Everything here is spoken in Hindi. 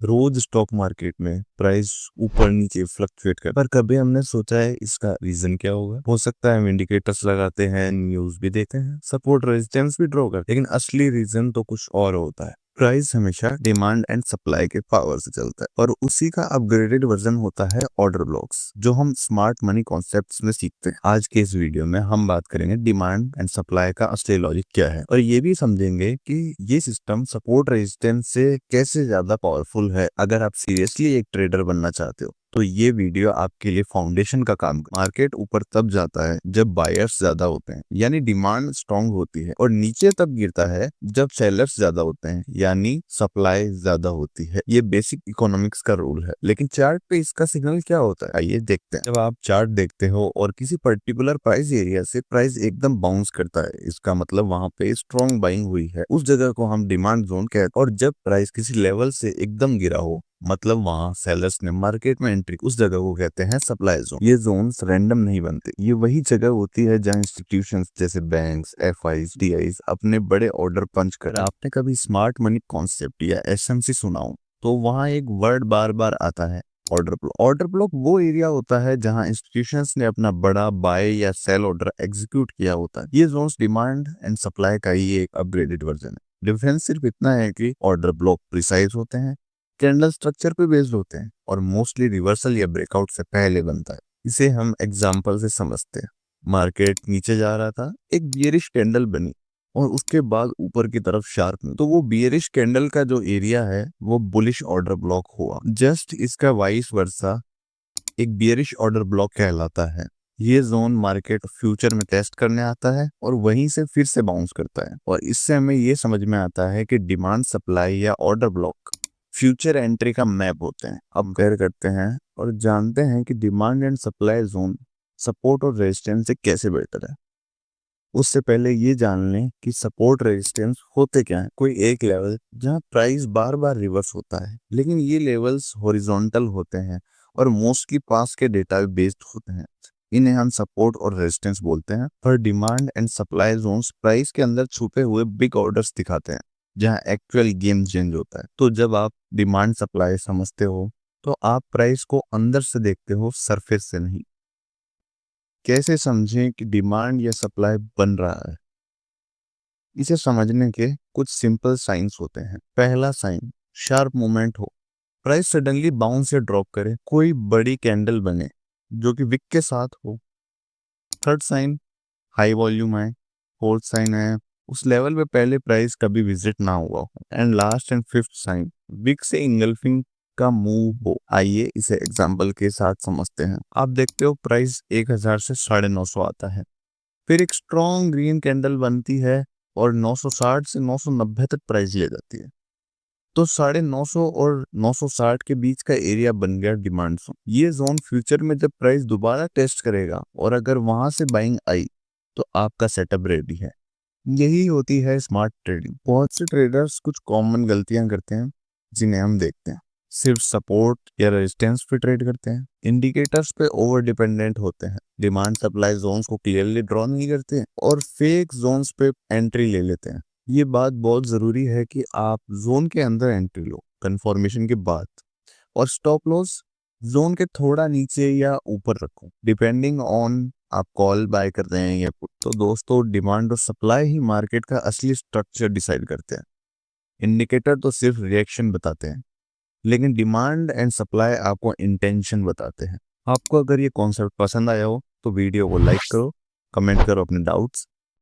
रोज स्टॉक मार्केट में प्राइस ऊपर नीचे फ्लक्चुएट कर, पर कभी हमने सोचा है इसका रीजन क्या होगा। हो सकता है हम इंडिकेटर्स लगाते हैं, न्यूज भी देखते हैं, सपोर्ट रेजिस्टेंस भी ड्रॉ करते हैं, लेकिन असली रीजन तो कुछ और होता है। प्राइस हमेशा डिमांड एंड सप्लाई के पावर से चलता है और उसी का अपग्रेडेड वर्जन होता है ऑर्डर ब्लॉक्स, जो हम स्मार्ट मनी कॉन्सेप्ट्स में सीखते हैं। आज के इस वीडियो में हम बात करेंगे डिमांड एंड सप्लाई का असली लॉजिक क्या है, और ये भी समझेंगे कि ये सिस्टम सपोर्ट रेजिस्टेंस से कैसे ज्यादा पावरफुल है। अगर आप सीरियसली एक ट्रेडर बनना चाहते हो तो ये वीडियो आपके लिए फाउंडेशन का काम कर। मार्केट ऊपर तब जाता है जब बायर्स ज्यादा होते हैं, यानी डिमांड स्ट्रांग होती है, और नीचे तब गिरता है जब सेलर्स ज्यादा होते हैं, यानी सप्लाई ज्यादा होती है। ये बेसिक इकोनॉमिक्स का रूल है, लेकिन चार्ट पे इसका सिग्नल क्या होता है आइए देखते हैं। जब आप चार्ट देखते हो और किसी पर्टिकुलर प्राइस एरिया से प्राइस एकदम बाउंस करता है, इसका मतलब वहां पे स्ट्रॉन्ग बाइंग हुई है। उस जगह को हम डिमांड जोन कहते हैं। और जब प्राइस किसी लेवल से एकदम गिरा हो, मतलब वहां सेलर्स ने मार्केट में एंट्री, उस जगह को कहते हैं सप्लाई जोन। ये जोन्स रैंडम नहीं बनते, ये वही जगह होती है जहां इंस्टीट्यूशंस जैसे बैंक्स, एफआईज, डीआईज अपने बड़े ऑर्डर पंच कर। आपने कभी स्मार्ट मनी कॉन्सेप्ट या एसएमसी सुना हो तो वहां एक वर्ड बार बार आता है, ऑर्डर ब्लॉक। ऑर्डर ब्लॉक वो एरिया होता है जहां इंस्टीट्यूशंस ने अपना बड़ा बाय या सेल ऑर्डर एग्जीक्यूट किया होता है। ये जोन्स डिमांड एंड सप्लाई का ही एक अपग्रेडेड वर्जन है। डिफरेंस सिर्फ इतना है कि ऑर्डर ब्लॉक प्रिसाइज होते हैं, कैंडल स्ट्रक्चर पे बेस्ड होते हैं, और मोस्टली रिवर्सल या ब्रेकआउट से पहले बनता है। इसे हम एग्जांपल से समझते हैं। मार्केट नीचे जा रहा था, एक बियरिश कैंडल बनी और उसके बाद ऊपर की तरफ शार्प में, तो वो बियरिश कैंडल का जो एरिया है वो बुलिश ऑर्डर ब्लॉक हुआ। जस्ट इसका वाइस वर्सा एक बियरिश ऑर्डर ब्लॉक कहलाता है। ये जोन मार्केट फ्यूचर में टेस्ट करने आता है और वहीं से फिर से बाउंस करता है, और इससे हमें ये समझ में आता है कि डिमांड सप्लाई या ऑर्डर ब्लॉक फ्यूचर एंट्री का मैप होते हैं। अब कंपेयर करते हैं और जानते हैं कि demand and supply zone support और रेजिस्टेंस से कैसे बेटर है। उससे पहले ये जान लें कि सपोर्ट रेजिस्टेंस होते क्या है। कोई एक लेवल जहां प्राइस बार बार रिवर्स होता है, लेकिन ये लेवल्स हॉरिजॉन्टल होते हैं और मोस्टली पास के डेटा बेस्ड होते हैं। इन्हें हम सपोर्ट और रेजिस्टेंस बोलते हैं। पर demand and supply zones price के अंदर छुपे हुए बिग ऑर्डर्स दिखाते हैं, जहां एक्चुअल गेम चेंज होता है। तो जब आप डिमांड सप्लाई समझते हो तो आप प्राइस को अंदर से देखते हो, सरफेस से नहीं। कैसे समझें कि डिमांड या सप्लाई बन रहा है? इसे समझने के कुछ सिंपल साइंस होते हैं। पहला साइन, शार्प मूवमेंट हो, प्राइस सडनली बाउंस या ड्रॉप करे, कोई बड़ी कैंडल बने जो कि विक के साथ हो। थर्ड साइन, हाई वॉल्यूम है। फोर्थ साइन है, उस लेवल पे पहले प्राइस कभी विजिट ना हुआ हो। And last and fifth sign, wick से इंगल्फिंग का मूव हो। आइए इसे एग्जांपल के साथ समझते हैं। आप देखते हो प्राइस 1000 से 950 आता है, फिर एक स्ट्रॉन्ग ग्रीन कैंडल बनती है और 960 से 990 तक प्राइस ले जाती है। तो 950 और 960 के बीच का एरिया बन गया डिमांड जोन। ये जोन फ्यूचर में जब प्राइस दोबारा टेस्ट करेगा और अगर वहां से बाइंग आई तो आपका सेटअप रेडी है। यही होती है स्मार्ट ट्रेडिंग। बहुत से ट्रेडर्स कुछ कॉमन गलतियां करते हैं जिन्हें हम देखते हैं। सिर्फ सपोर्ट या रेजिस्टेंस पे ट्रेड करते हैं, इंडिकेटर्स पे ओवर डिपेंडेंट होते हैं, डिमांड सप्लाई जोन्स को क्लियरली ड्रॉ नहीं करते हैं, और फेक जोन्स पे एंट्री ले लेते हैं। ये बात बहुत जरूरी है कि आप जोन के अंदर एंट्री लो कंफर्मेशन के बाद, और स्टॉप लॉस जोन के थोड़ा नीचे या ऊपर रखो, डिपेंडिंग ऑन आप कॉल बाय कर रहे हैं या पुट। तो दोस्तों, डिमांड और सप्लाई ही मार्केट का असली स्ट्रक्चर डिसाइड करते हैं। इंडिकेटर तो सिर्फ रिएक्शन बताते हैं, लेकिन डिमांड एंड सप्लाई आपको इंटेंशन बताते हैं। आपको अगर ये कॉन्सेप्ट पसंद आया हो तो वीडियो को लाइक करो, कमेंट करो अपने डाउट्स,